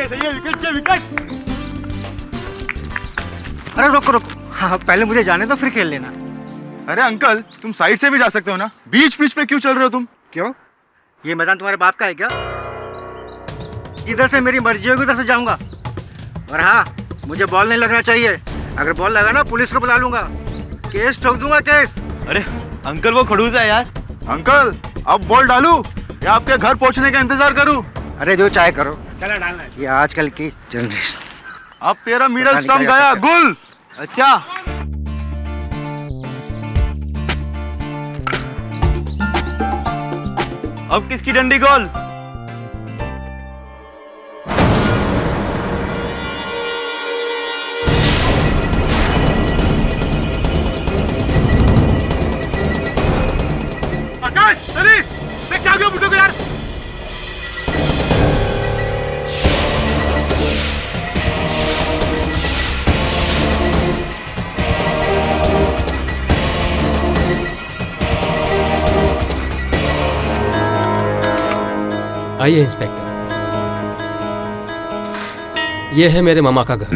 सही है, wicket wicket. अरे रुको रुको, हाँ पहले मुझे जाने दो फिर खेल लेना। अरे अंकल, तुम साइड से भी जा सकते हो ना, बीच बीच पे क्यों चल रहे हो तुम? क्यों, ये मैदान तुम्हारे बाप का है क्या? इधर से मेरी मर्जी होगी उधर से जाऊंगा। और हाँ, मुझे बॉल नहीं लगना चाहिए, अगर बॉल लगा ना पुलिस को बुला लूंगा, केस ठोक दूंगा केस। अरे अंकल वो खड़ूस है यार। अंकल, अब बॉल डालूं या आपके घर पहुंचने का इंतजार करूं? अरे जो चाहे करो, चला डालना है। ये आजकल की जनरेशन। अब तेरा मिडल स्टंप गया, गुल। अच्छा अब किसकी डंडी गोल? आकाश, अरे मैं क्या गया बुड्ढे को यार। आइए इंस्पेक्टर, ये है मेरे मामा का घर।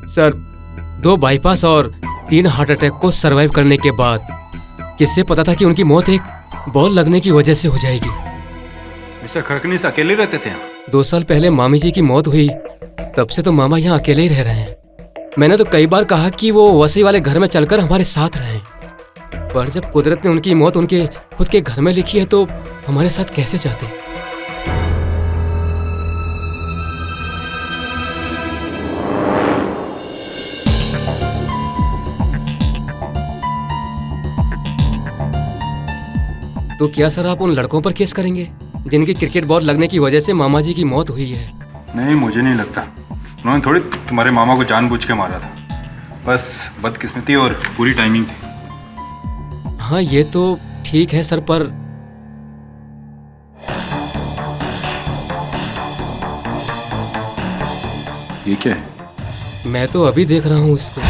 सर, 2 बाईपास और 3 हार्ट अटैक को सरवाइव करने के बाद किससे पता था कि उनकी मौत एक बॉल लगने की वजह से हो जाएगी। मिस्टर खरकनीस अकेले रहते थे यहाँ? 2 साल पहले मामी जी की मौत हुई, तब से तो मामा यहाँ अकेले ही रह रहे हैं। मैंने तो कई बार कहा कि वो वसई वाले घर में चलकर हमारे साथ रहें, पर जब कुदरत ने उनकी मौत उनके खुद के घर में लिखी है तो हमारे साथ कैसे चाहते? तो क्या सर आप उन लड़कों पर केस करेंगे जिनकी क्रिकेट बॉल लगने की वजह से मामा जी की मौत हुई है? नहीं, मुझे नहीं लगता। उन्होंने थोड़ी तुम्हारे मामा को जानबूझ के मारा था, बस बदकिस्मती और पूरी टाइमिंग थी। हाँ ये तो ठीक है सर, पर ये क्या है? मैं तो अभी देख रहा हूँ इसको।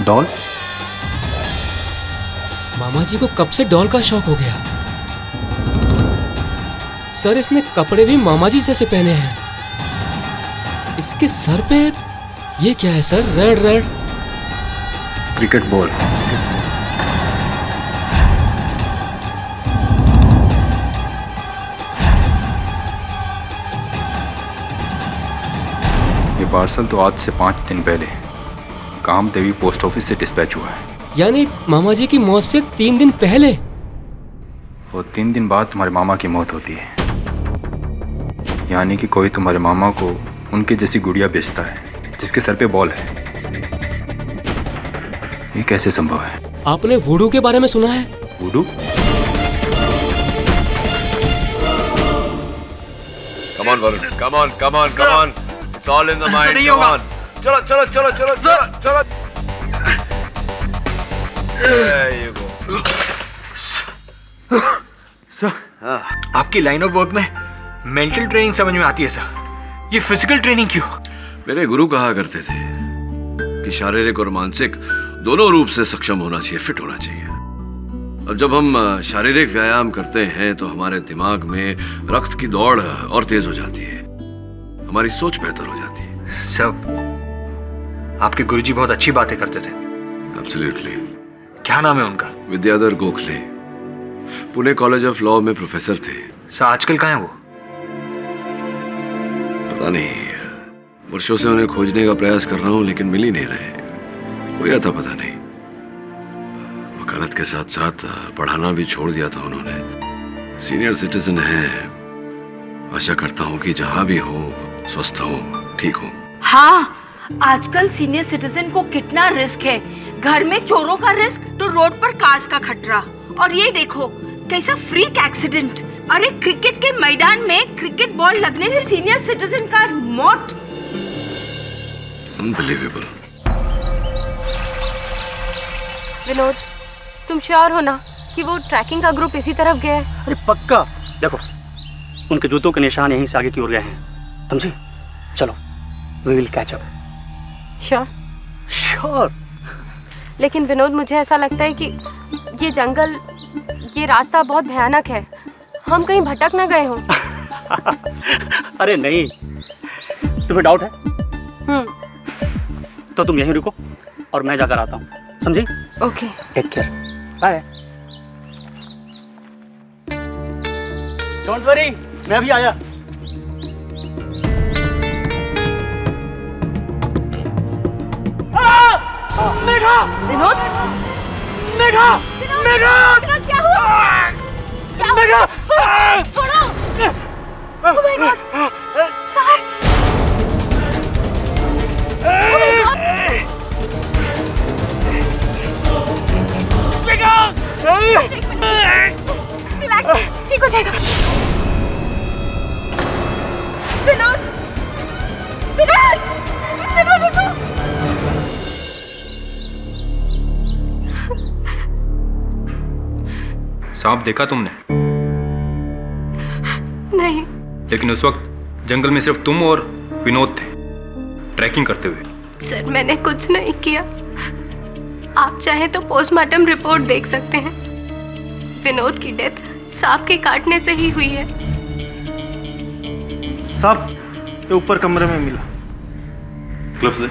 डॉल? मामा जी को कब से डॉल का शौक हो गया? सर इसने कपड़े भी मामा जी जैसे पहने हैं। इसके सर पे ये क्या है sir? Red red cricket ball. ये पार्सल तो आज से 5 दिन पहले कामदेवी पोस्ट ऑफिस से डिस्पैच हुआ है। यानी मामा जी की मौत से 3 दिन पहले? और 3 दिन बाद तुम्हारे मामा की मौत होती है, यानी कि कोई तुम्हारे मामा को उनके जैसी गुड़िया बेचता है जिसके सर पे बॉल है। ये कैसे संभव है? आपने वुडू के बारे में सुना है? वुडू? Come on, Varun. Come on, come on, come on. It's all in the mind. Come on. चलो, चलो, चलो, चलो, चलो, चलो. There you go. सर, आपकी लाइन ऑफ वर्क में मेंटल ट्रेनिंग समझ में आती है सर, ये फिजिकल ट्रेनिंग क्यों? मेरे गुरु कहा करते थे कि शारीरिक और मानसिक दोनों रूप से सक्षम होना चाहिए, फिट होना चाहिए। अब जब हम शारीरिक व्यायाम करते हैं तो हमारे दिमाग में रक्त की दौड़ और तेज हो जाती है, हमारी सोच बेहतर हो जाती है। सब आपके गुरुजी बहुत अच्छी बातें करते थे। एब्सोल्युटली। क्या नाम है उनका? Vidyadhar Gokhale, Pune college of law में प्रोफेसर थे। सर आजकल कहाँ है वो? पता नहीं, वर्षों से उन्हें खोजने का प्रयास कर रहा हूं लेकिन मिल ही नहीं रहे। कोई आता पता नहीं। वकालत के साथ साथ पढ़ाना भी छोड़ दिया था उन्होंने। सीनियर सिटीजन है, आशा करता हूं कि जहां भी हो स्वस्थ हो, ठीक हो। हाँ, आजकल सीनियर सिटीजन को कितना रिस्क है, घर में चोरों का रिस्क तो रोड पर कार्स का खतरा। और ये देखो कैसा फ्रीक एक्सीडेंट। अरे क्रिकेट के मैदान में क्रिकेट बॉल लगने से सीनियर सिटीजन का मौत। अनबिलीवेबल। विनोद, तुम श्योर हो ना कि वो ट्रैकिंग का ग्रुप इसी तरफ गया है? अरे पक्का, देखो उनके जूतों के निशान यहीं से आगे की ओर गए हैं, समझे? चलो, we will catch up. Sure? Sure. लेकिन विनोद मुझे ऐसा लगता है कि ये जंगल, ये रास्ता बहुत भयानक है। हम कहीं भटक ना गए हों। अरे नहीं, तुम्हें डाउट है हम्म। तो तुम यहीं रुको और मैं जाकर आता हूँ, समझी? Okay. Take care, bye. Don't worry, मैं अभी आया। मेघा! विनोद! मेघा! मेघा! विनोद, क्या हुआ? क्या हुआ? मेघा! छोड़ो! Oh my God! साहब! Oh my God! Megha! Relax, ठीक हो जाएगा। विनोद! विनोद! विनोद, रुको! सांप देखा तुमने? नहीं। लेकिन उस वक्त जंगल में सिर्फ तुम और विनोद थे, ट्रैकिंग करते हुए। सर, मैंने कुछ नहीं किया। आप चाहें तो पोस्टमार्टम रिपोर्ट देख सकते हैं। विनोद की डेथ सांप के काटने से ही हुई है। साहब, ये ऊपर कमरे में मिला। ग्लव्स दे।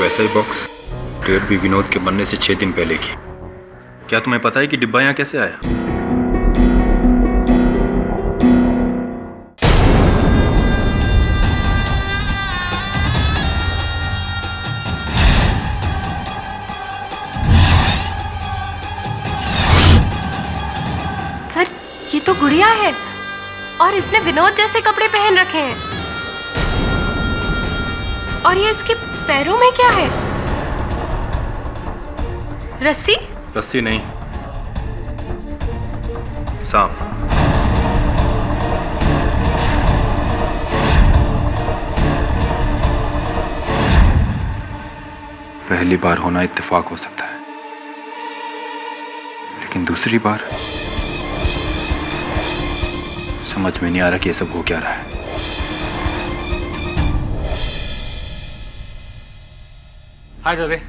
वैसा ही बॉक्स डेट भी विनोद के मरने से 6 दिन पहले की। क्या तुम्हें पता है कि डिब्बा यहाँ कैसे आया? सर, ये तो गुड़िया है और इसने विनोद जैसे कपड़े पहन रखे हैं। और ये इसके पैरों में क्या है? रस्सी? रस्सी नहीं, सांप। पहली बार होना इत्तेफाक हो सकता है, लेकिन दूसरी बार समझ में नहीं आ रहा कि ये सब हो क्या रहा है। हाय दवे।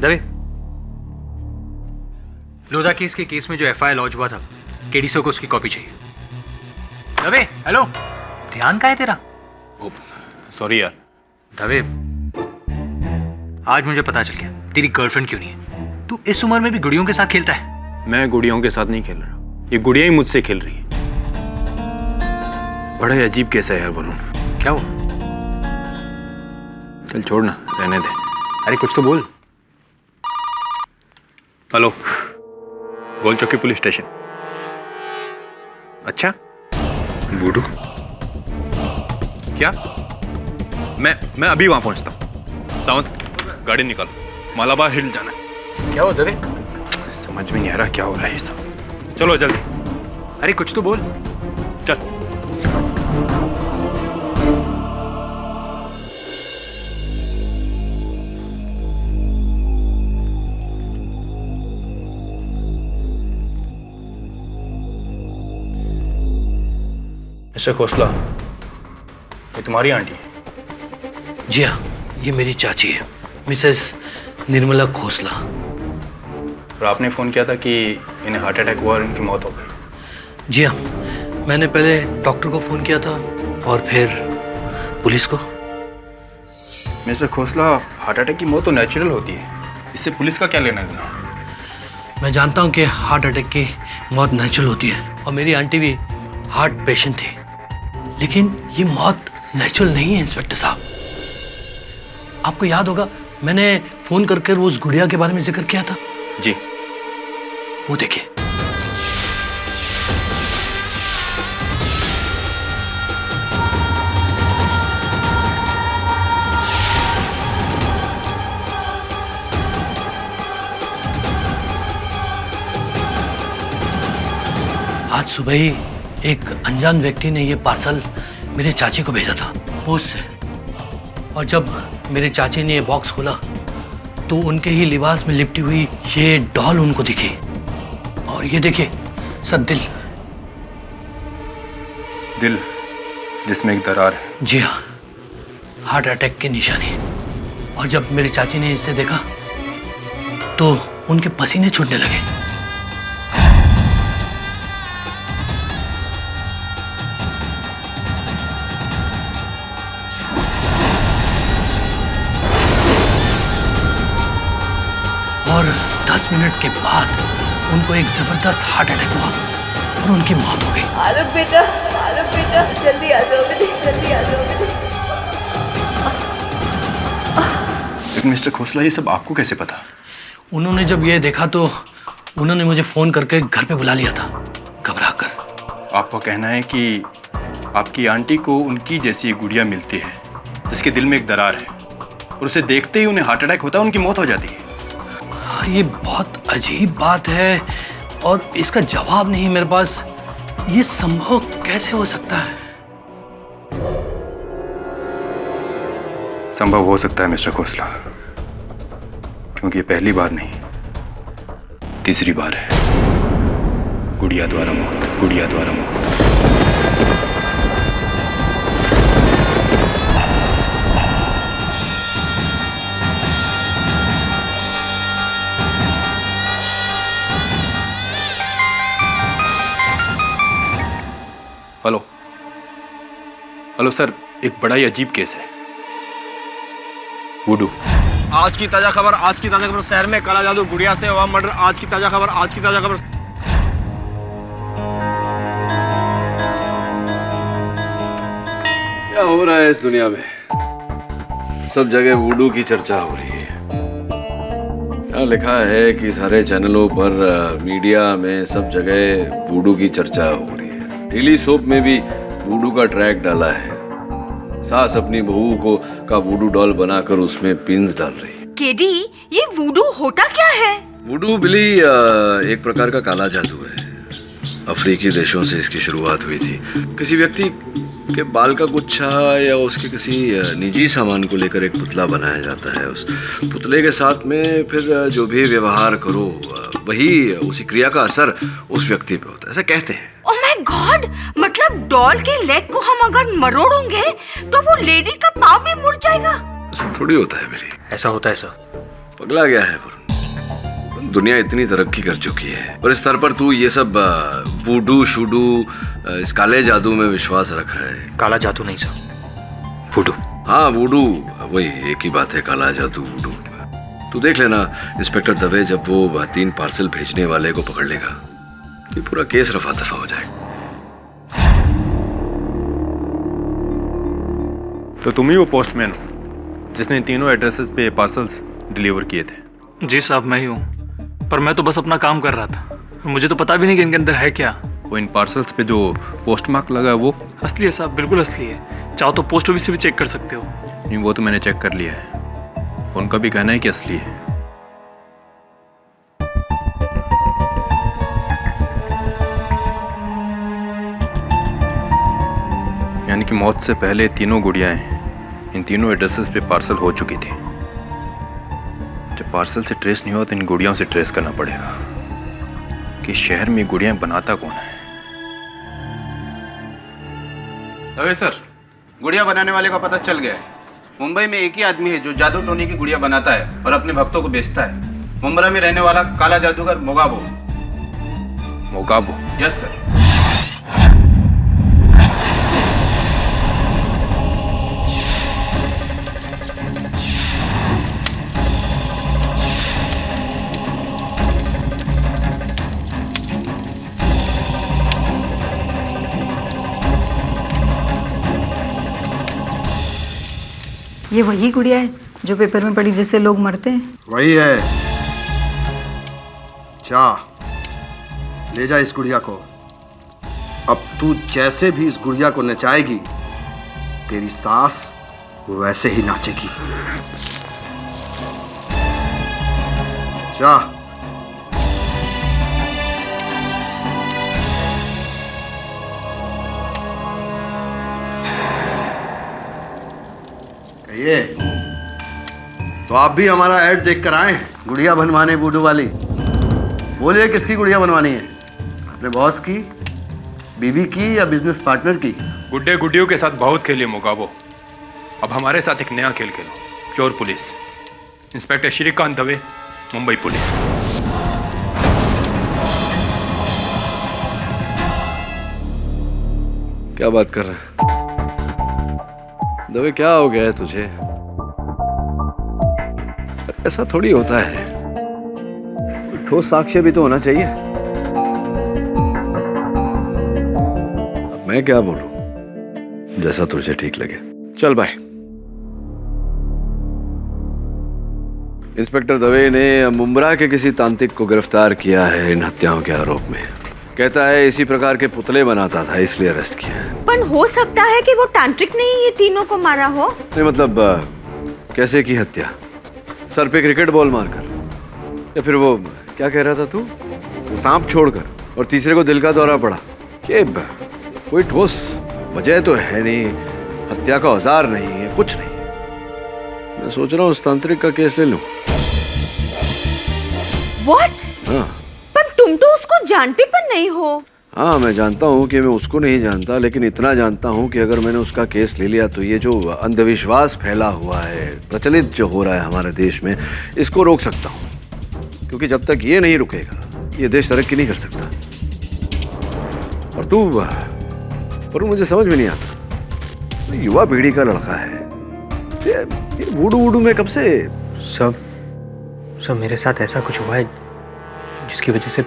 दवे, लोधा केस के केस में जो एफआईआर लॉन्च हुआ था, केडीसो को उसकी कॉपी चाहिए। दवे, हेलो, ध्यान का है तेरा? सॉरी यार। दवे, आज मुझे पता चल गया तेरी गर्लफ्रेंड क्यों नहीं है। तू इस उम्र में भी गुड़ियों के साथ खेलता है। मैं गुड़ियों के साथ नहीं खेल रहा, ये गुड़िया ही मुझसे खेल रही है। बड़ा ही अजीब केस है यार वरुण। क्या हुआ? चल छोड़ना, रहने दे। अरे कुछ तो बोल। हेलो, गोल चौकी पुलिस स्टेशन। अच्छा, बूढ़ू क्या? मैं अभी वहां पहुंचता हूँ। सावंत, गाड़ी निकालो, मालाबार हिल जाना है। क्या हुआ दवे? समझ में नहीं आ रहा क्या हो रहा है ये सब। चलो जल्दी। अरे कुछ तो बोल। चल। मिस्टर खोसला, ये तुम्हारी आंटी है? जी हाँ, ये मेरी चाची है, मिसेस निर्मला खोसला। और आपने फ़ोन किया था कि इन्हें हार्ट अटैक हुआ और इनकी मौत हो गई। जी हाँ, मैंने पहले डॉक्टर को फ़ोन किया था और फिर पुलिस को। मिस्टर खोसला, हार्ट अटैक की मौत तो नेचुरल होती है, इससे पुलिस का क्या लेना देना? मैं जानता हूँ कि हार्ट अटैक की मौत नेचुरल होती है और मेरी आंटी भी हार्ट पेशेंट थी, लेकिन ये मौत नेचुरल नहीं है इंस्पेक्टर साहब। आपको याद होगा मैंने फ़ोन करके उस गुड़िया के बारे में जिक्र किया था। जी। वो देखिए। आज सुबह ही एक अनजान व्यक्ति ने ये पार्सल मेरे चाची को भेजा था पोस्ट से, और जब मेरे चाची ने ये बॉक्स खोला तो उनके ही लिबास में लिपटी हुई ये डॉल उनको दिखी। और ये देखिए सर, दिल जिसमें एक दरार है। जी हाँ, हार्ट अटैक की निशानी। और जब मेरी चाची ने इसे देखा तो उनके पसीने छूटने लगे। और 10 मिनट के बाद उनको एक जबरदस्त हार्ट अटैक हुआ और उनकी मौत हो गई। आलोक बेटा, जल्दी आ जाओ बेटे, जल्दी आ जाओ बेटे। मिस्टर खोसला, ये सब आपको कैसे पता? उन्होंने जब ये देखा तो उन्होंने मुझे फोन करके घर पे बुला लिया था, घबरा कर। आपका कहना है कि आपकी आंटी को उनकी जैसी गुड़िया मिलती है जिसके दिल में एक दरार है और उसे देखते ही उन्हें हार्ट अटैक होता है, उनकी मौत हो जाती है। हाँ, ये बहुत अजीब बात है और इसका जवाब नहीं मेरे पास। ये संभव कैसे हो सकता है? संभव हो सकता है मिस्टर खोसला, क्योंकि ये पहली बार नहीं, तीसरी बार है। गुड़िया द्वारा मौत, गुड़िया द्वारा मौत। हेलो हेलो सर, एक बड़ा ही अजीब केस है। वुडू। आज की ताजा खबर, शहर में काला जादू, गुड़िया से हुआ मर्डर। आज की ताजा खबर। क्या हो रहा है इस दुनिया में? सब जगह वुडू की चर्चा हो रही है। यहाँ लिखा है कि सारे चैनलों पर, मीडिया में, सब जगह वुडू की चर्चा हो रही है। डेली सोप में भी वुडू का ट्रैक डाला है। सास अपनी बहू का वुडू डॉल बनाकर उसमें पिन्स डाल रही है। केडी, ये वुडू होता क्या है? वुडू बिली एक प्रकार का काला जादू है। अफ्रीकी देशों से इसकी शुरुआत हुई थी। किसी व्यक्ति के बाल का गुच्छा या उसके किसी निजी सामान को लेकर एक पुतला बनाया जाता है। उस पुतले के साथ में फिर जो भी व्यवहार करो, वही उसी क्रिया का असर उस व्यक्ति पे होता है, ऐसा कहते हैं। ओह माय गॉड, मतलब डॉल के लेग को हम अगर मरोड़ोंगे तो वो लेडी का पाँव भी मुड़ जाएगा? ऐसा थोड़ी होता है बिली। ऐसा होता है सर। पगला गया है वरुण। दुनिया इतनी तरक्की कर चुकी है और इस स्तर पर तू ये सब वुडू शूडू, इस काले जादू में विश्वास रख रहा है। काला जादू नहीं सर, वुडू। हाँ वुडू, वही एक ही बात है, काला जादू वुडू। तू देख लेना इंस्पेक्टर दवे जब वो 3 पार्सल भेजने वाले को पकड़ लेगा तो पूरा केस रफा दफा हो जाएगा। तो तुम ही वो पोस्टमैन हो जिसने तीनों एड्रेसेस पे पार्सल्स डिलीवर किए थे? जी साहब, मैं ही हूँ, पर मैं तो बस अपना काम कर रहा था। मुझे तो पता भी नहीं कि इनके अंदर है क्या। वो इन पार्सल्स पे जो पोस्ट मार्क लगा है वो असली है साहब, बिल्कुल असली है। चाहो तो पोस्ट ऑफिस से भी चेक कर सकते हो। नहीं, वो तो मैंने चेक कर लिया है। उनका भी कहना है कि असली है। यानी कि मौत से पहले तीनों गुड़ियाएं इन तीनों एड्रेसेस पे पार्सल हो चुकी थी। जब पार्सल से ट्रेस नहीं हुआ तो इन गुड़ियाओं से ट्रेस करना पड़ेगा कि शहर में गुड़ियाएं बनाता कौन है। अरे सर, गुड़िया बनाने वाले का पता चल गया है। मुंबई में एक ही आदमी है जो जादू टोने की गुड़िया बनाता है और अपने भक्तों को बेचता है। मुंबई में रहने वाला काला जादूगर मोगाबो। मोगाबो? Yes sir. ये वही गुड़िया है जो पेपर में पड़ी जिससे लोग मरते हैं? वही है। जा ले जा इस गुड़िया को। अब तू जैसे भी इस गुड़िया को नचाएगी, तेरी सास वैसे ही नाचेगी। जा। ये तो आप भी हमारा ऐड देख कर आए गुड़िया बनवाने बूडू वाली। बोलिए किसकी गुड़िया बनवानी है? अपने बॉस की, बीवी की या बिजनेस पार्टनर की? गुड्डे गुड्डियों के साथ बहुत खेले मोगाबो। अब हमारे साथ एक नया खेल खेलो, चोर police. Inspector Shrikant Dave Mumbai police में। क्या बात कर रहा है दवे? क्या हो गया है तुझे? ऐसा थोड़ी होता है, कोई ठोस साक्ष्य भी तो होना चाहिए। अब मैं क्या बोलूं, जैसा तुझे ठीक लगे। चल बाय। इंस्पेक्टर दवे ने मुंब्रा के किसी तांत्रिक को गिरफ्तार किया है इन हत्याओं के आरोप में। कहता है इसी प्रकार के पुतले बनाता था, इसलिए अरेस्ट किया है। पर हो सकता है कि वो तांत्रिक ने ही ये तीनों को मारा हो। नहीं मतलब कैसे की हत्या? सर पे क्रिकेट बॉल मारकर, या फिर वो क्या कह रहा था तू, वो सांप छोड़कर, और तीसरे को दिल का दौरा पड़ा। कि कोई ठोस वजह तो है नहीं, हत्या का औजार नहीं है, कुछ नहीं। मैं सोच रहा हूँ उस तांत्रिक का केस ले लूं। What? हाँ पर तुम तो उसको जानते पर नहीं हो। हाँ, मैं जानता हूँ कि मैं उसको नहीं जानता, लेकिन इतना जानता हूँ कि अगर मैंने उसका केस ले लिया तो ये जो अंधविश्वास फैला हुआ है, प्रचलित जो हो रहा है हमारे देश में, इसको रोक सकता हूँ। क्योंकि जब तक ये नहीं रुकेगा ये देश तरक्की नहीं कर सकता। और तू, पर मुझे समझ में नहीं आता, युवा पीढ़ी का लड़का है, ये वूडू वूडू में कब से? सब मेरे साथ ऐसा कुछ हुआ है जिसकी वजह से।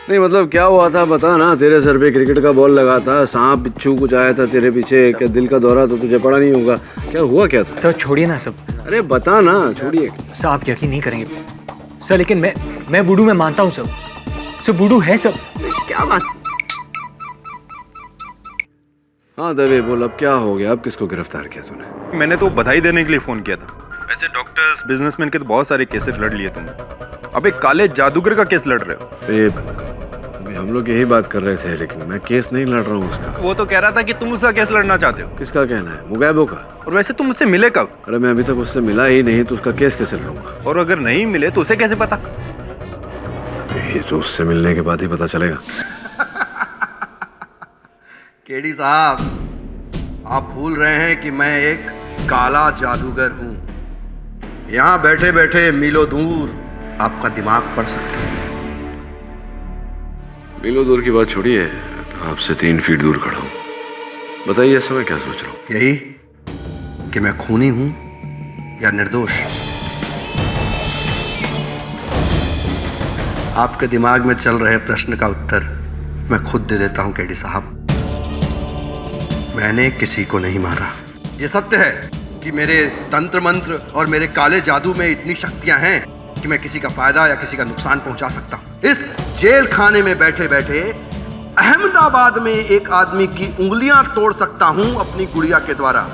नहीं मतलब क्या हुआ था बता ना। तेरे सर पे क्रिकेट का बॉल लगा था, सांप बिच्छू कुछ आया था तेरे पीछे, क्या दिल का दौरा तो तुझे पड़ा नहीं होगा? क्या हुआ क्या था? सर छोड़िए ना सब। अरे बता ना। छोड़िए सर, आप यकीन नहीं करेंगे सर, लेकिन मैं वुडू में मानता हूँ सर। सर वुडू है सब। क्या बात? हाँ दवे बोल, अब क्या हो गया? अब किसको गिरफ्तार किया तूने? मैंने तो बधाई देने के लिए फोन किया था। वैसे डॉक्टर्स, बिजनेसमैन के तो बहुत सारे केसेस लड़ लिए तुमने, अब एक काले जादूगर का केस लड़ रहे हो। अभी हम लोग यही बात कर रहे थे, लेकिन मैं केस नहीं लड़ रहा हूँ उसका। वो तो कह रहा था कि तुम उसका केस लड़ना चाहते हो। किसका कहना है? मुगैबो का। और वैसे तुम उससे मिले कब? अरे मैं अभी तक उससे मिला ही नहीं, तो उसका केस कैसे लड़ूंगा? और अगर नहीं मिले तो उसे कैसे पता? ये तो उससे मिलने के बाद ही पता चलेगा। केडी साहब, आप भूल रहे हैं कि मैं एक काला जादूगर हूं। यहां बैठे बैठे मीलों दूर आपका दिमाग पढ़ सकता है। मीलों दूर की बात छोड़िए, तो आपसे 3 फीट दूर खड़ा हूं। बताइए इस समय क्या सोच रहा हूं? यही कि मैं खूनी हूं या निर्दोष। आपके दिमाग में चल रहे प्रश्न का उत्तर मैं खुद दे देता हूं केडी साहब। मैंने किसी को नहीं मारा। ये सत्य है कि मेरे तंत्र मंत्र और मेरे काले जादू में इतनी शक्तियां हैं कि मैं किसी का फायदा या किसी का नुकसान पहुंचा सकता हूं। इस जेल खाने में बैठे बैठे अहमदाबाद में एक आदमी की उंगलियां तोड़ सकता हूं अपनी गुड़िया के द्वारा,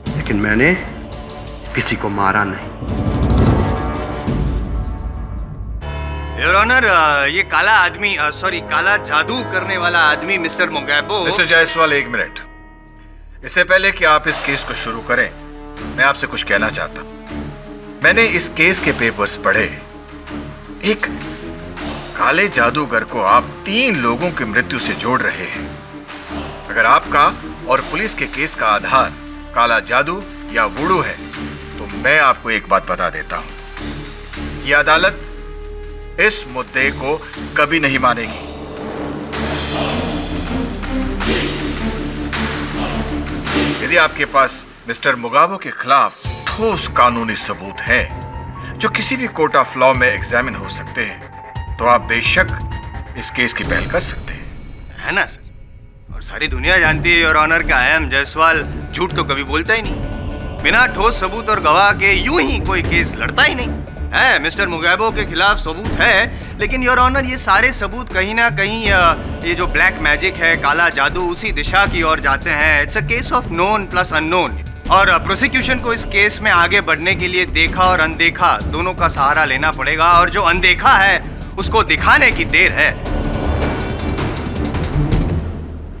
लेकिन मैंने किसी को मारा नहीं। योर ऑनर, ये काला आदमी, सॉरी काला जादू करने वाला आदमी mister Mogambo. Mister Jaiswal, 1 minute. इससे पहले कि आप इस केस को शुरू करें, मैं आपसे कुछ कहना चाहता हूं। मैंने इस केस के पेपर्स पढ़े। एक काले जादूगर को आप 3 लोगों की मृत्यु से जोड़ रहे हैं। अगर आपका और पुलिस के केस का आधार काला जादू या वुडू है, तो मैं आपको एक बात बता देता हूं, ये अदालत इस मुद्दे को कभी नहीं मानेगी। यदि आपके पास मिस्टर मुगाबो के खिलाफ ठोस कानूनी सबूत है जो किसी भी कोर्ट ऑफ लॉ में एग्जामिन हो सकते हैं, तो आप बेशक इस केस की पहल कर सकते हैं, है ना सर? और सारी दुनिया जानती है योर ऑनर का आई एम जायसवाल झूठ तो कभी बोलता ही नहीं। बिना ठोस सबूत और गवाह के यूं ही कोई केस लड़ता ही नहीं है। मिस्टर मुगैबो के खिलाफ सबूत है, लेकिन योर ऑनर ये सारे सबूत कहीं ना कहीं ये जो ब्लैक मैजिक है, काला जादू, उसी दिशा की ओर जाते हैं। It's a case of known plus unknown, और प्रोसिक्यूशन को इस केस में आगे बढ़ने के लिए देखा और अनदेखा दोनों का सहारा लेना पड़ेगा, और जो अनदेखा है उसको दिखाने की देर है।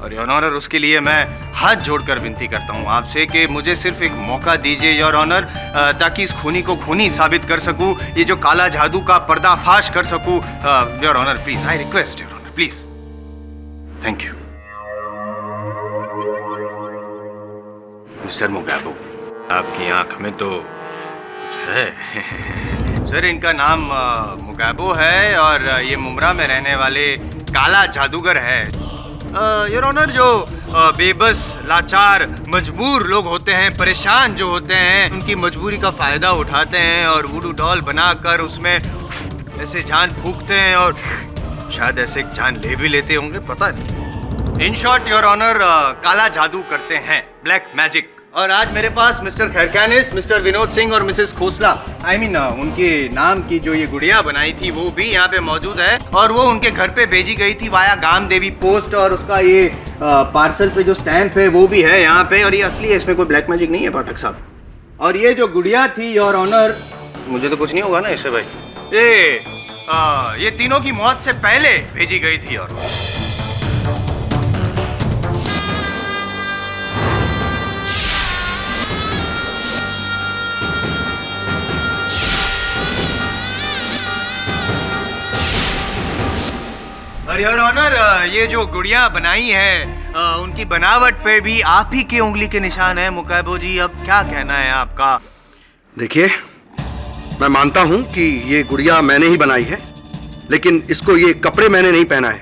और योर ऑनर, उसके लिए मैं हाथ जोड़कर विनती करता हूं आपसे कि मुझे सिर्फ एक मौका दीजिए योर ऑनर, ताकि इस खूनी को खूनी साबित कर सकूं, ये जो काला जादू का पर्दाफाश कर सकूं। Your honour please, I request your honour please. Thank you. Mister Mogambo, आपकी आंख में तो है। सर इनका नाम मुगाबो है और ये मुमरा में रहने वाले काला जादूगर है। योर ऑनर, जो बेबस, लाचार, मजबूर लोग होते हैं, परेशान जो होते हैं, उनकी मजबूरी का फायदा उठाते हैं और वुडू डॉल बनाकर उसमें ऐसे जान फूंकते हैं और शायद ऐसे जान ले भी लेते होंगे, पता नहीं। इन शॉर्ट योर ऑनर, काला जादू करते हैं, ब्लैक मैजिक। और आज मेरे पास मिस्टर खैरकानिस, मिस्टर विनोद सिंह और मिसेस खोसला, उनके नाम की जो ये गुड़िया बनाई थी वो भी यहाँ पे मौजूद है और वो उनके घर पे भेजी गई थी वाया गाम देवी पोस्ट और उसका ये पार्सल पे जो स्टैंप है वो भी है यहाँ पे और ये असली है, इसमें कोई ब्लैक मैजिक नहीं है पाठक साहब। और ये जो गुड़िया थी योर ऑनर, मुझे तो कुछ नहीं होगा ना इससे भाई, ये तीनों की मौत से पहले भेजी गई थी। और योर ऑनर, ये जो गुड़िया बनाई है उनकी बनावट पे भी आप ही के उंगली के निशान है मुकाबो जी। अब क्या कहना है आपका? देखिए, मैं मानता हूं कि ये गुड़िया मैंने ही बनाई है, लेकिन इसको ये कपड़े मैंने नहीं पहना है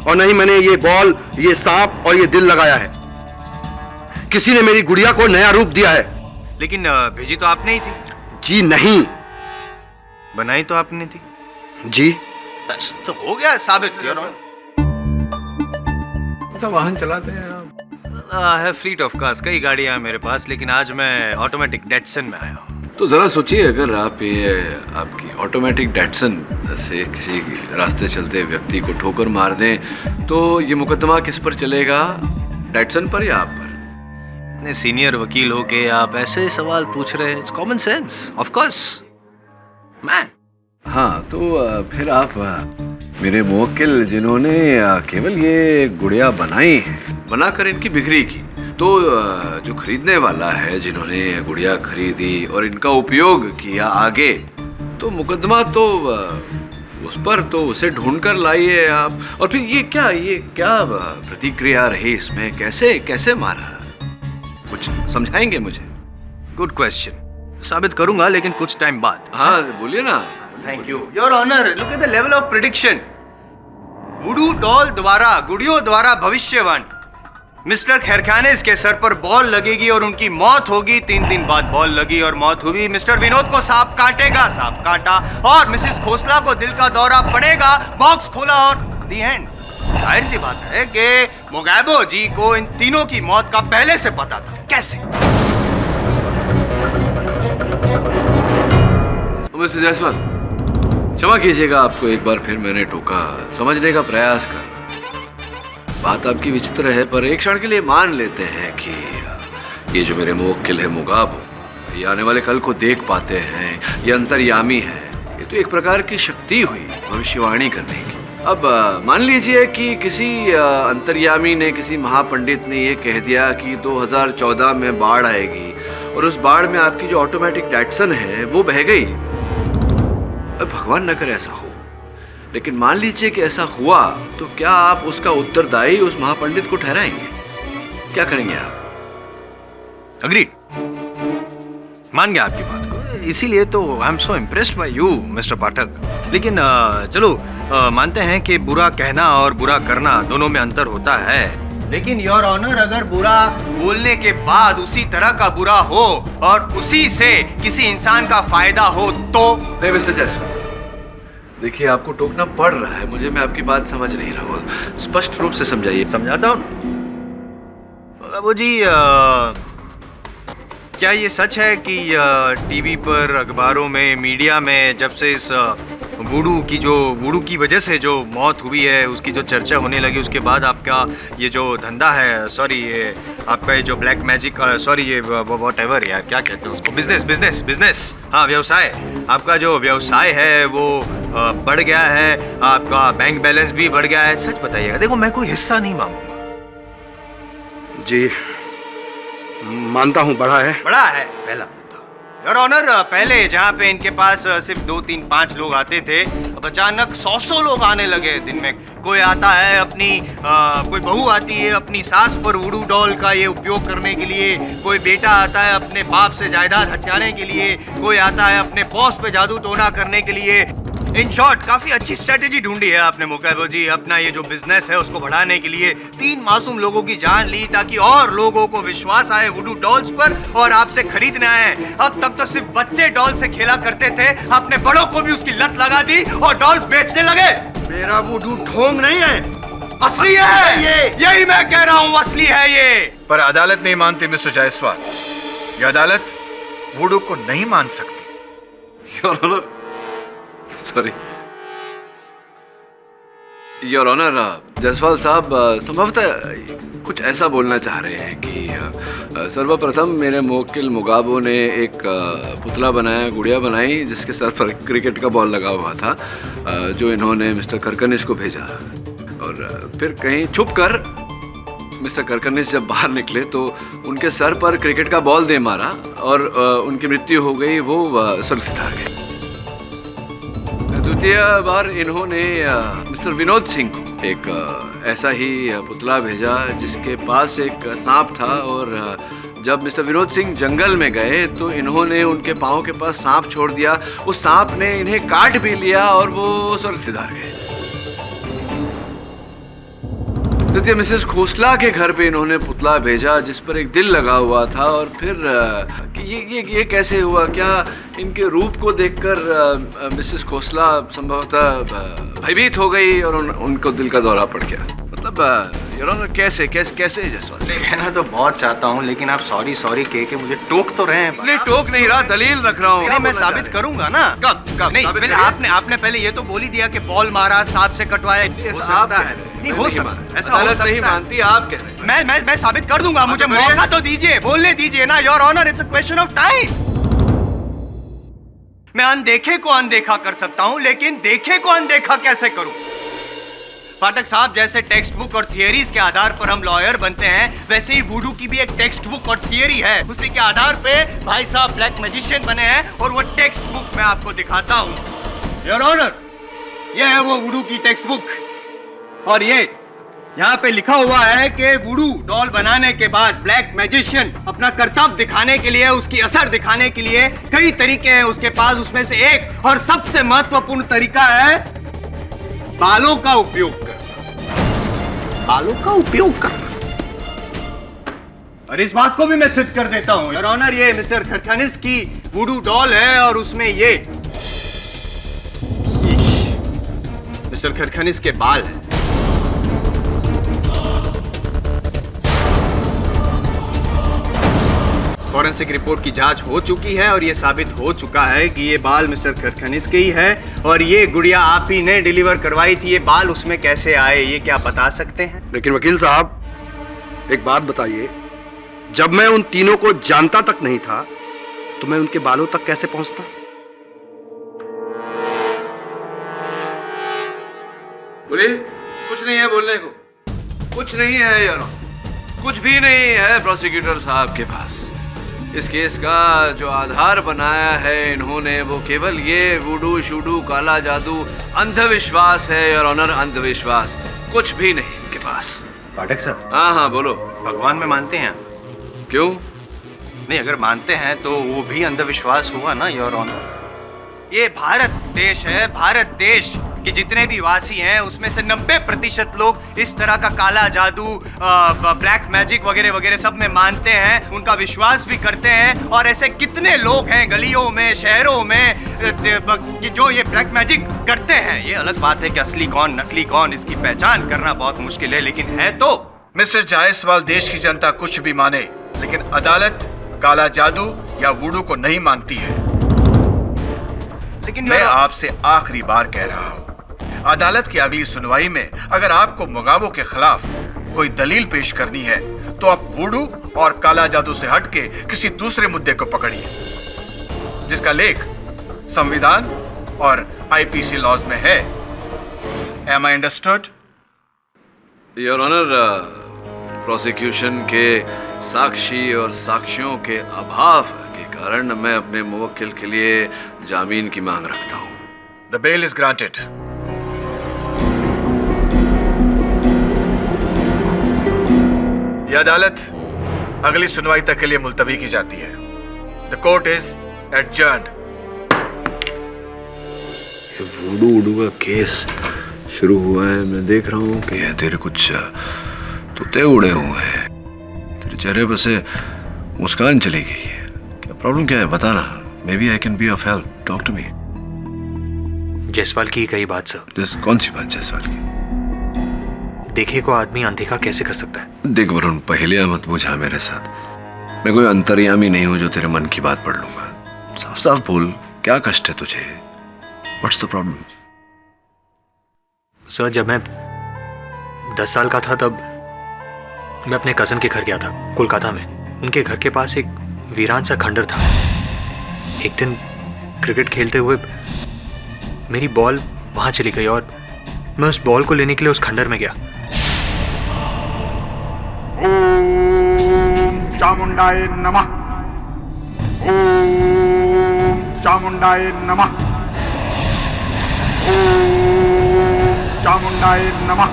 और नहीं मैंने ये बॉल, ये सांप और ये दिल लगाया है। किसी ने मेरी गुड़िया को नया रूप दिया है। लेकिन भेजी तो आपने ही थी। जी नहीं। बनाई तो आपने थी। जी। बस तो हो गया साबित। अच्छा, वाहन चलाते हैं आप? I have fleet of cars, कई गाड़ियां हैं मेरे पास, लेकिन आज मैं ऑटोमेटिक डेटसन में आया हूँ। तो जरा सोचिए, अगर आप ये आपकी ऑटोमेटिक डेटसन से किसी रास्ते चलते व्यक्ति को ठोकर मार दें तो ये मुकदमा किस पर चलेगा, डेटसन पर या आप पर? इतने सीनियर वकील हो के आप ऐसे सवाल पूछ रहे हैं, it's common sense. Of course मैं। हाँ, तो फिर आप मेरे मुवक्किल जिन्होंने केवल ये गुड़िया बनाई है, बनाकर इनकी बिक्री की, तो जो खरीदने वाला है जिन्होंने गुड़िया खरीदी और इनका उपयोग किया आगे, तो मुकदमा तो उस पर, तो उसे ढूंढ कर लाइए आप। और फिर ये क्या प्रतिक्रिया रही इसमें, कैसे मारा, कुछ समझाएंगे मुझे? गुड क्वेश्चन, साबित करूंगा लेकिन कुछ टाइम बाद। हाँ बोलिए ना। Thank you your honour. Look at the level of prediction. Voodoo doll द्वारा, गुड़ियों द्वारा भविष्यवाणी। मिस्टर खैरखानिस के सर पर बॉल लगेगी और उनकी मौत होगी। 3 दिन बाद बॉल लगी और मौत हुई। मिस्टर विनोद को सांप काटेगा, सांप काटा। और मिसेस खोसला को दिल का दौरा पड़ेगा, बॉक्स खोला और द एंड। जाहिर सी बात है कि मुगाबो जी को इन तीनों की मौत का पहले से पता था। कैसे? मिस्टर जायसवाल, क्षमा कीजिएगा, आपको एक बार फिर मैंने टोका, समझने का प्रयास कर। बात आपकी विचित्र है, पर एक क्षण के लिए मान लेते हैं कि ये जो मेरे मुवक्किल है मुगाबो, ये आने वाले कल को देख पाते हैं, ये अंतर्यामी है। ये तो एक प्रकार की शक्ति हुई भविष्यवाणी करने की। अब मान लीजिए कि किसी अंतर्यामी ने, किसी महापंडित ने ये कह दिया कि 2014 में बाढ़ आएगी और उस बाढ़ में आपकी जो ऑटोमेटिक डेटसन है वो बह गई। भगवान न करे ऐसा हो, लेकिन मान लीजिए कि ऐसा हुआ, तो क्या आप उसका उत्तरदायी उस महापंडित को ठहराएंगे? क्या करेंगे आप? अग्रीड, मान गया आपकी बात को, इसीलिए तो I am so impressed by you mister Pathak. लेकिन चलो मानते हैं कि बुरा कहना और बुरा करना दोनों में अंतर होता है, लेकिन योर ऑनर, अगर बुरा बोलने के बाद उसी तरह का बुरा हो और उसी से किसी इंसान का फायदा हो तो? नहीं मिस्टर जायसवाल, देखिए आपको टोकना पड़ रहा है मुझे, मैं आपकी बात समझ नहीं रहा हूँ, स्पष्ट रूप से समझाइए। समझाता हूँ बाबू जी। क्या ये सच है कि टीवी पर, अखबारों में, मीडिया में जब से इस वुडू की वजह से जो मौत हुई है उसकी जो चर्चा होने लगी, उसके बाद आपका ये जो धंधा है, सॉरी ये आपका ये जो ब्लैक मैजिक, सॉरी ये व्हाटएवर यार क्या कहते हैं उसको, बिजनेस, हाँ व्यवसाय, आपका जो व्यवसाय है वो बढ़ गया है, आपका बैंक बैलेंस भी बढ़ गया है। सच बताइएगा, देखो मैं कोई हिस्सा नहीं मांगूंगा। जी मानता हूँ, बढ़ा है पहला मुद्दा। योर ऑनर, पहले जहाँ पे इनके पास सिर्फ 2, 3, 5 लोग आते थे, अब अचानक 100 लोग आने लगे दिन में। कोई आता है अपनी कोई बहू आती है अपनी सास पर वुडू डॉल का ये उपयोग करने के लिए, कोई बेटा आता है अपने बाप से जायदाद हथियाने के लिए, कोई आता है अपने बॉस पे जादू टोना करने के लिए। इन शॉर्ट काफी अच्छी स्ट्रेटेजी ढूंढी है आपने मुकेबो जी, अपना ये जो बिजनेस है उसको बढ़ाने के लिए। 3 मासूम लोगों की जान ली ताकि और लोगों को विश्वास आए वुडू डॉल्स पर और आपसे खरीदने आए। अब तक तो सिर्फ बच्चे डॉल से खेला करते थे, आपने बड़ों को भी उसकी लत लगा दी और डॉल्स बेचने लगे। मेरा वुडू ढोंग नहीं है, असली है ये, यही मैं कह रहा हूँ, असली है ये। पर अदालत नहीं मानती मिस्टर जायसवाल, ये अदालत वुडू को नहीं मान सकती। Your honour, sorry your honour, Jaiswal साहब संभवतः कुछ ऐसा बोलना चाह रहे हैं कि सर्वप्रथम मेरे मुवक्किल मुगाबो ने एक पुतला बनाया, गुड़िया बनाई जिसके सर पर क्रिकेट का बॉल लगा हुआ था, जो इन्होंने मिस्टर करकनिश को भेजा। और फिर कहीं छुप कर मिस्टर करकनिश जब बाहर निकले तो उनके सर पर क्रिकेट का बॉल दे मारा और उनकी मृत्यु हो गई, वो स्वर्ग सिधार गए। द्वितीय बार इन्होंने मिस्टर विनोद सिंह को एक ऐसा ही पुतला भेजा जिसके पास एक सांप था, और जब मिस्टर विनोद सिंह जंगल में गए तो इन्होंने उनके पाँव के पास सांप छोड़ दिया, उस सांप ने इन्हें काट भी लिया और वो स्वर्ग सिधार गए। तृतीय मिसेस खोसला के घर पे इन्होंने पुतला भेजा जिस पर एक दिल लगा हुआ था, और फिर कि ये कैसे हुआ? क्या इनके रूप को देखकर मिसेस खोसला संभवतः भयभीत हो गई और उनको दिल का दौरा पड़ गया? मतलब योर ऑनर, कैसे जायसवाल? कहना तो बहुत चाहता हूँ लेकिन आप सॉरी कह के मुझे टोक तो रहे हैं। नहीं, टोक नहीं रहा, दलील रख रहा हूँ। नहीं, मैं साबित करूंगा ना। कब नहीं, आपने पहले ये तो बोल ही दिया कि बॉल मारा, सांप से कटवाया। नहीं हो सकता, ऐसा हो सकता नहीं मानती, आप कह रहे हैं। मैं साबित कर दूंगा, मुझे मौका तो दीजिए, बोलने दीजिए ना your honour, it's a question of time. मैं अनदेखे को अनदेखा कर सकता हूं लेकिन देखे को अनदेखा कैसे करूं? पाठक साहब, जैसे टेक्स्ट बुक और थियरीज के आधार पर हम लॉयर बनते हैं, वैसे ही वुडू की भी एक टेक्स्ट बुक और थियरी है। उसी के आधार पे भाई साहब ब्लैक मैजिशियन बने हैं और वो टेक्स्ट बुक मैं आपको दिखाता हूं। योर ऑनर, ये है वो वुडू की टेक्स्ट बुक और ये यहाँ पे लिखा हुआ है कि वुडू डॉल बनाने के बाद ब्लैक मैजिशियन अपना कर्तव्य दिखाने के लिए, उसकी असर दिखाने के लिए कई तरीके हैं उसके पास। उसमें से एक और सबसे महत्वपूर्ण तरीका है बालों का उपयोग करना। बालों का उपयोग करना, और इस बात को भी मैं सिद्ध कर देता हूं योर ऑनर। ये मिस्टर खरखनिस की वुडू डॉल है और उसमें ये मिस्टर खरखनिस के बाल हैं। फॉरेंसिक रिपोर्ट की जांच हो चुकी है और ये साबित हो चुका है कि ये बाल मिस्टर खरखनिस के ही है और ये गुड़िया आप ही ने डिलीवर करवाई थी। ये बाल उसमें कैसे आए, ये क्या बता सकते हैं? लेकिन वकील साहब, एक बात बताइए, जब मैं उन तीनों को जानता तक नहीं था तो मैं उनके बालों तक कैसे पहुंचता? बोलिए। कुछ नहीं है बोलने को, कुछ नहीं है यार, कुछ भी नहीं है प्रोसिक्यूटर साहब के पास। इस केस का जो आधार बनाया है इन्होंने, वो केवल ये वुडू शूडू काला जादू अंधविश्वास है योर ऑनर, अंधविश्वास, कुछ भी नहीं इनके पास। पाठक साहब। हाँ बोलो। भगवान में मानते हैं? क्यों नहीं, अगर मानते हैं तो वो भी अंधविश्वास हुआ ना योर ऑनर। ये भारत देश है, भारत देश कि जितने भी वासी हैं उसमें से 90% लोग इस तरह का काला जादू, ब्लैक मैजिक वगैरह वगैरह सब में मानते हैं, उनका विश्वास भी करते हैं। और ऐसे कितने लोग हैं गलियों में, शहरों में कि जो ये ब्लैक मैजिक करते हैं। ये अलग बात है कि असली कौन नकली कौन, इसकी पहचान करना बहुत मुश्किल है, लेकिन है तो। मिस्टर जायसवाल, देश की जनता कुछ भी माने लेकिन अदालत काला जादू या वुडू को नहीं मानती है। लेकिन मैं आपसे आखिरी बार कह रहा हूं, अदालत की अगली सुनवाई में अगर आपको मुगाबो के खिलाफ कोई दलील पेश करनी है तो आप वुडू और काला जादू से हटके किसी दूसरे मुद्दे को पकड़िए जिसका लेख संविधान और आईपीसी लॉज में है। Am I understood? Your honour, prosecution के साक्षी और साक्ष्यों के अभाव के कारण मैं अपने मुवक्किल के लिए जामीन की मांग रखता हूँ। The bail is granted. यह अदालत अगली सुनवाई तक के लिए मुलतवी की जाती है। The court is adjourned. वुडू वुडू का केस शुरू हुआ है। मैं देख रहा हूँ कि तेरे कुछ तोते उड़े हुए हैं। तेरे चेहरे पर से मुस्कान चली गई है। क्या प्रॉब्लम क्या है बता ना। Maybe I can be of help. Talk to me. Jaiswal की कई बात सर। कौन सी बात जायसवाल की? देखे को आदमी अनदेखा कैसे कर सकता है? देख वरुण, पहले मत बुझा मेरे साथ। मैं कोई अंतर्यामी नहीं हूं जो तेरे मन की बात पढ़ लूंगा। साफ साफ बोल, क्या कष्ट है तुझे? What's the problem? सर, जब मैं 10 साल का था तब मैं अपने कजन के घर गया था कोलकाता में। उनके घर के पास एक वीरान सा खंडर था। एक दिन क्रिकेट खेलते हुए मेरी बॉल वहां चली गई और मैं उस बॉल को लेने के लिए उस खंडर में गया। ओम चामुंडाय नमः। ओम चामुंडाय नमः। ओम चामुंडाय नमः।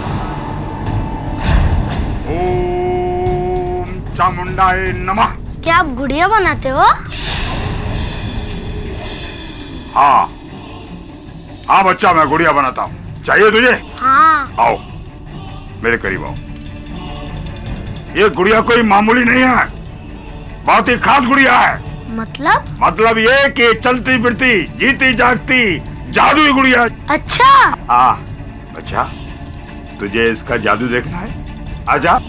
ओम चामुंडाय नमः। क्या आप गुड़िया बनाते हो? हाँ हाँ बच्चा, मैं गुड़िया बनाता हूँ। चाहिए तुझे? हाँ। आओ मेरे करीब आओ। ये गुड़िया कोई मामूली नहीं है, बहुत ही खास गुड़िया है। मतलब ये कि चलती फिरती जीती जागती जादुई गुड़िया। अच्छा। हाँ अच्छा, तुझे इसका जादू देखना है? आजा।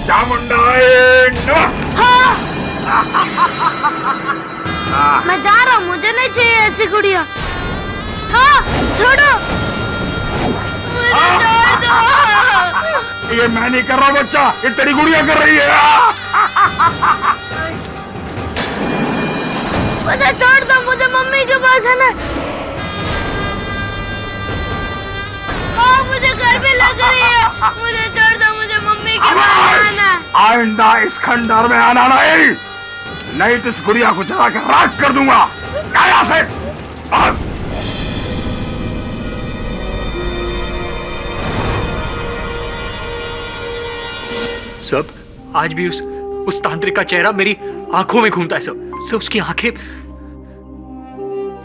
चामुंडाए नमः। मैं जा रहा हूँ, मुझे नहीं चाहिए ऐसी गुड़िया। हाँ छोड़ो, मुझे छोड़ दो। ये मैं नहीं कर रहा बच्चा, ये तेरी गुड़िया कर रही है। मुझे छोड़ दो, मुझे मम्मी के पास जाना है। हाँ मुझे गर्मी लग रही है, मुझे छोड़ दो, मुझे मम्मी के पास जाना है। आइंदा इस खंडर में आना नहीं तो इस गुड़िया को जला कर राख कर दूंगा। यहाँ से सब आज भी उस तांत्रिक का चेहरा मेरी आंखों में घूमता है। सब उसकी आंखें,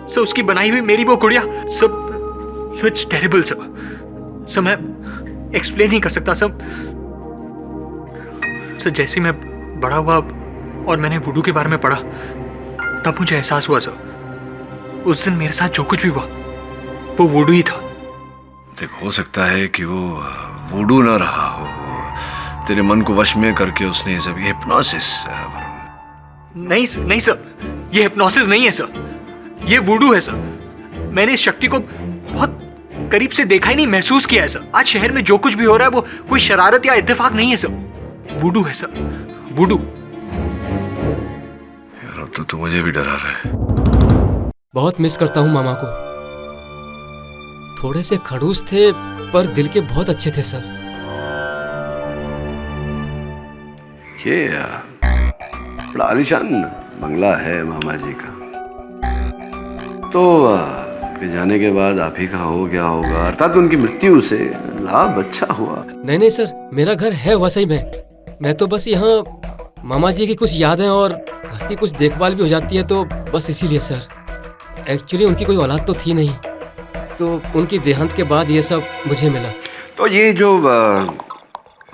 सब उसकी बनाई हुई मेरी वो गुड़िया, सब इट्स टेरिबल। सब मैं एक्सप्लेन नहीं कर सकता। सब जैसे मैं बड़ा हुआ और मैंने वुडू के बारे में पढ़ा तब मुझे एहसास हुआ सर, उस दिन मेरे साथ जो कुछ भी हुआ वो वुडू ही था। देख, हो सकता है कि वो वुडू ना रहा हो, तेरे मन को वश में करके उसने ये सब हिप्नोसिस। नहीं सर, ये हिप्नोसिस नहीं है सर, ये वुडू है सर। मैंने इस शक्ति को बहुत करीब से देखा ही नहीं, महसूस किया है सर। आज शहर में जो कुछ भी हो रहा है वो कोई शरारत या इत्तेफाक नहीं है सर, वुडू है सर, वुडू। यार अब तो मुझे भी डरा रहा है। बहुत मिस करता हूँ मामा को। थोड़े से खड़ूस थे पर दिल के बहुत अच्छे थे सर। ये बड़ा आलीशान बंगला है मामा जी का। तो के जाने के बाद आप ही का हो गया होगा, अर्थात उनकी मृत्यु से लाभ अच्छा हुआ। नहीं सर, मेरा घर है वसई में। मैं तो बस यहाँ मामा जी की कुछ यादें और घर की कुछ देखभाल भी हो जाती है, तो बस इसीलिए सर। एक्चुअली उनकी कोई औलाद तो थी नहीं, तो उनकी देहांत के बाद ये सब मुझे मिला। तो ये जो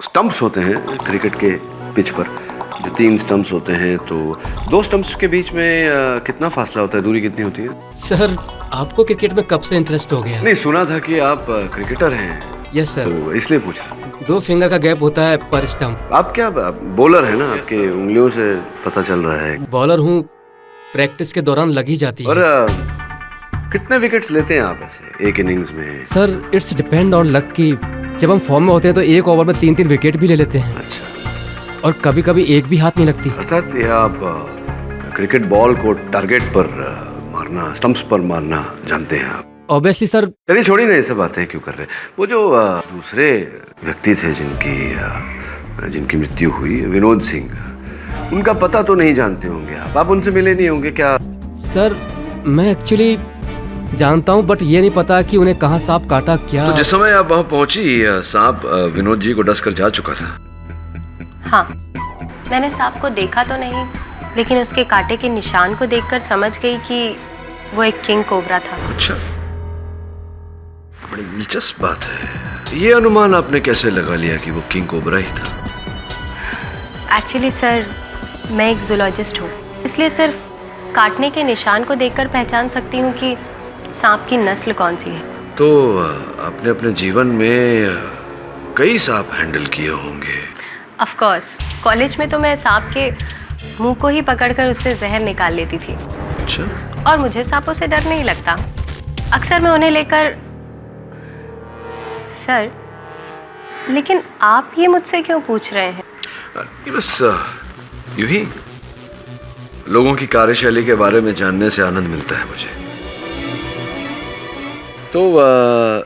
स्टंप्स होते हैं क्रिकेट के पिच पर, जो 3 स्टंप्स होते हैं, तो 2 स्टंप्स के बीच में कितना फासला होता है, दूरी कितनी होती है? सर, आपको क्रिकेट में कब से इंटरेस्ट हो गया? नहीं, सुना था कि आप क्रिकेटर हैं। Yes sir. तो इसलिए पूछा। 2 फिंगर का गैप होता है पर स्टंप। आप क्या बॉलर है ना? आपके उंगलियों से पता चल रहा है। बॉलर हूँ, प्रैक्टिस के दौरान लगी जाती है। और कितने विकेट्स लेते हैं आप ऐसे एक इनिंग्स में? Sir, it's depend on luck की जब हम फॉर्म में होते हैं तो एक ओवर में 3-3 विकेट भी ले लेते हैं। अच्छा। और कभी कभी एक भी हाथ नहीं लगती। अर्थात ये आप क्रिकेट बॉल को टारगेट पर मारना, स्टंप्स पर मारना जानते हैं आप? Obviously sir. चलिए छोड़ी ना, ये सब बातें क्यों कर रहे। वो जो दूसरे व्यक्ति थे जिनकी मृत्यु हुई, विनोद सिंह, उनका पता तो नहीं जानते होंगे आप उनसे मिले नहीं होंगे क्या? सर मैं एक्चुअली जानता हूँ, बट ये नहीं पता कि उन्हें कहाँ सांप काटा क्या। तो जिस समय आप वहाँ पहुंची सांप विनोद जी को डस कर जा चुका था। हाँ, मैंने सांप को देखा तो नहीं, लेकिन उसके कांटे के निशान को देखकर समझ गई कि वो एक किंग कोबरा था। अच्छा, बड़ी दिलचस्प बात है। ये अनुमान आपने कैसे लगा लिया कि वो किंग कोबरा ही था? एक्चुअली सर, मैं एक जूलॉजिस्ट हूँ, इसलिए सिर्फ काटने के निशान को देखकर पहचान सकती हूँ कि सांप की नस्ल कौन सी है। तो आपने अपने जीवन में कई सांप हैंडल किए होंगे। ऑफ कोर्स, कॉलेज में तो मैं सांप के मुंह को ही पकड़कर उससे जहर निकाल लेती थी। अच्छा। और मुझे सांपों से डर नहीं लगता। अक्सर मैं उन्हें लेकर। सर, लेकिन आप ये मुझसे क्यों पूछ रहे हैं? बस यूं ही लोगों की कार्यशैली के बारे में जानने से आनंद मिलता है मुझे। तो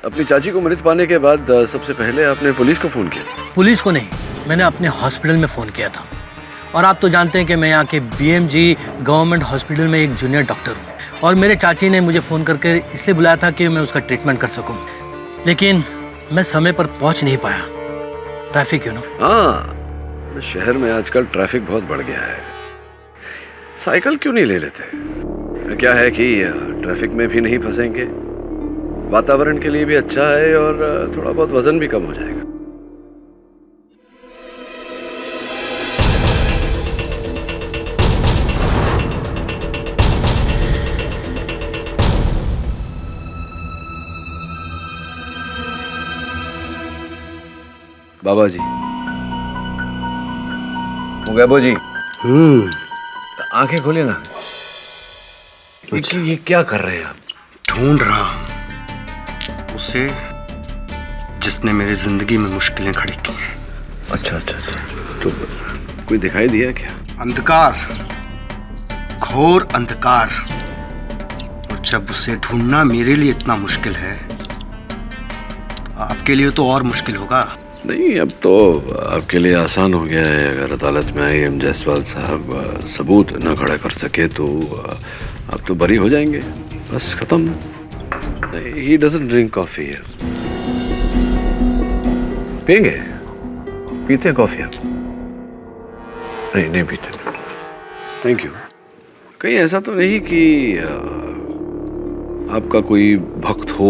अपनी चाची को मृत पाने के बाद सबसे पहले आपने पुलिस को फोन किया? पुलिस को नहीं, मैंने अपने हॉस्पिटल में फ़ोन किया था। और आप तो जानते हैं कि मैं यहाँ के BMG गवर्नमेंट हॉस्पिटल में एक जूनियर डॉक्टर हूँ, और मेरे चाची ने मुझे फ़ोन करके इसलिए बुलाया था कि मैं उसका ट्रीटमेंट कर सकूँ, लेकिन मैं समय पर पहुँच नहीं पाया। Traffic you know. हाँ, शहर में आजकल ट्रैफिक बहुत बढ़ गया है। साइकिल क्यों नहीं ले लेते? क्या है कि ट्रैफिक में भी नहीं फंसेंगे, वातावरण के लिए भी अच्छा है, और थोड़ा बहुत वजन भी कम हो जाएगा। बाबा जी, मुगैबो जी, आंखें खोले ना। ये क्या कर रहे हैं आप? ढूंढ रहा उसे जिसने मेरी जिंदगी में मुश्किलें खड़ी की हैं। अच्छा अच्छा अच्छा, तो कोई दिखाई दिया क्या? अंधकार, घोर अंधकार। और जब उसे ढूंढना मेरे लिए इतना मुश्किल है, तो आपके लिए तो और मुश्किल होगा। नहीं, अब तो आपके लिए आसान हो गया है। अगर अदालत में IM जायसवाल साहब सबूत न खड़ा कर सके तो आप तो बरी हो जाएंगे, बस खत्म। He doesn't drink coffee here. पिएंगे? पीते हैं कॉफी आप? नहीं पीते। Thank you. कहीं ऐसा तो नहीं कि आपका कोई भक्त हो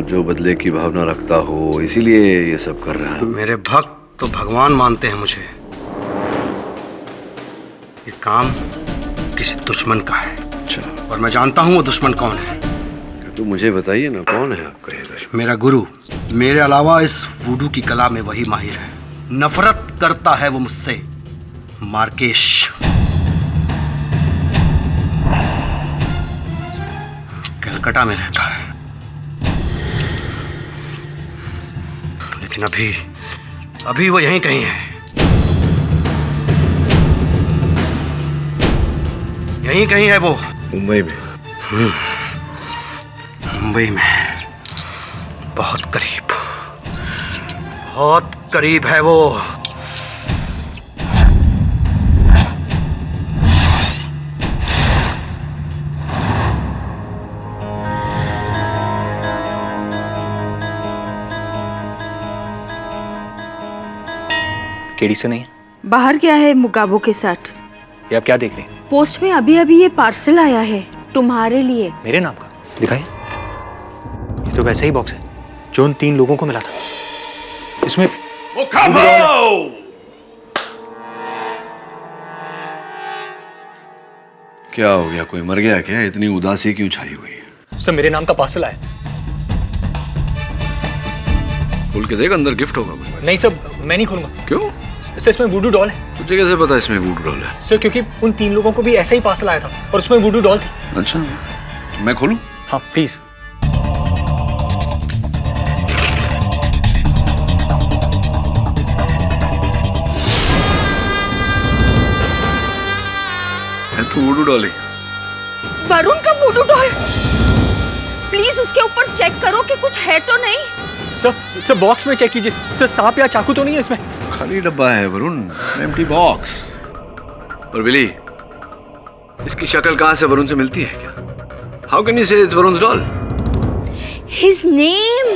जो बदले की भावना रखता हो, इसीलिए ये सब कर रहा है? मेरे भक्त तो भगवान मानते हैं मुझे। ये काम किसी दुश्मन का है। अच्छा। और मैं जानता हूँ वो दुश्मन कौन है। तो मुझे बताइए ना, कौन है आपका ये दुश्मन? मेरा गुरु। मेरे अलावा इस वुडू की कला में वही माहिर है। नफरत करता है वो मुझसे, मार्केश। कलकत्ता में रहता है, लेकिन अभी वो यहीं कहीं है। यहीं कहीं है वो। मुंबई में? मुंबई में बहुत करीब है वो। केडी से नहीं? बाहर गया है मुगाबो के साथ। ये आप क्या देख रहे हैं? पोस्ट में अभी ये पार्सल आया है तुम्हारे लिए। मेरे नाम का? दिखाइए। ये तो वैसा ही बॉक्स है जो उन 3 लोगों को मिला था। इसमें क्या हो गया? कोई मर गया क्या? इतनी उदासी क्यों छाई हुई है? सर, मेरे नाम का पार्सल आया। खोल के देख, अंदर गिफ्ट होगा कोई। नहीं सर, मैं नहीं खोलूंगा। क्यों? सर, इसमें वुडू डॉल है। तुझे कैसे पता इसमें वुडू डॉल है? सर, क्योंकि उन 3 लोगों को भी ऐसा ही पार्सल आया था और उसमें वुडू डॉल थी। अच्छा, मैं खोलूं? हाँ प्लीज। है तो वुडू डॉल ही। वरुण का वुडू डॉल। प्लीज प्लीज उसके ऊपर चेक करो कि कुछ है तो नहीं। सर बॉक्स में चेक कीजिए सर, सांप या चाकू तो नहीं है इसमें? खाली डब्बा है वरुण, एम्प्टी बॉक्स। और बिली, इसकी शक्ल कहां से वरुण से मिलती है क्या? हाउ कैन यू से इट्स वरुण's doll? His name।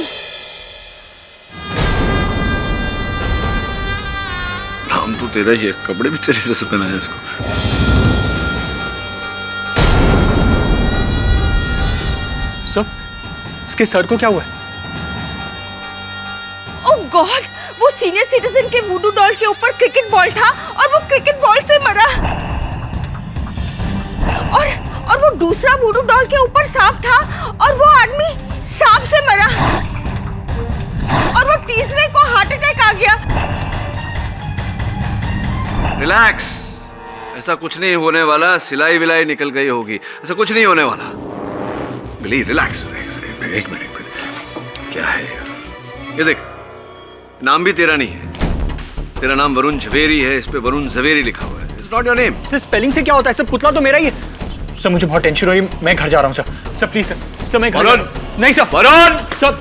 नाम तो तेरा ही है, कपड़े भी तेरे जैसे पहनाए इसको। सर इसके सर को क्या हुआ है? ओह गॉड, वो सीनियर सिटीजन के वुडू डॉल के ऊपर क्रिकेट बॉल था और वो क्रिकेट बॉल से मरा। और वो दूसरा वुडू डॉल के ऊपर सांप था और वो आदमी सांप से मरा। और वो तीसरे को हार्ट अटैक आ गया। रिलैक्स, ऐसा कुछ नहीं होने वाला। सिलाई विलाई निकल गई होगी, ऐसा कुछ नहीं होने वाला। बिली रिलैक्स, एक मिनट। क्या है ये देख, नाम भी तेरा नहीं है। तेरा नाम वरुण झवेरी है, इस पे वरुण झवेरी लिखा हुआ है। It's not your name. Sir spelling से क्या होता है? सर पुतला तो मेरा ही है। सर मुझे बहुत टेंशन हो रही है, मैं घर जा रहा हूँ सर। सर प्लीज सर, मैं घर। नहीं सर। वरुण! सर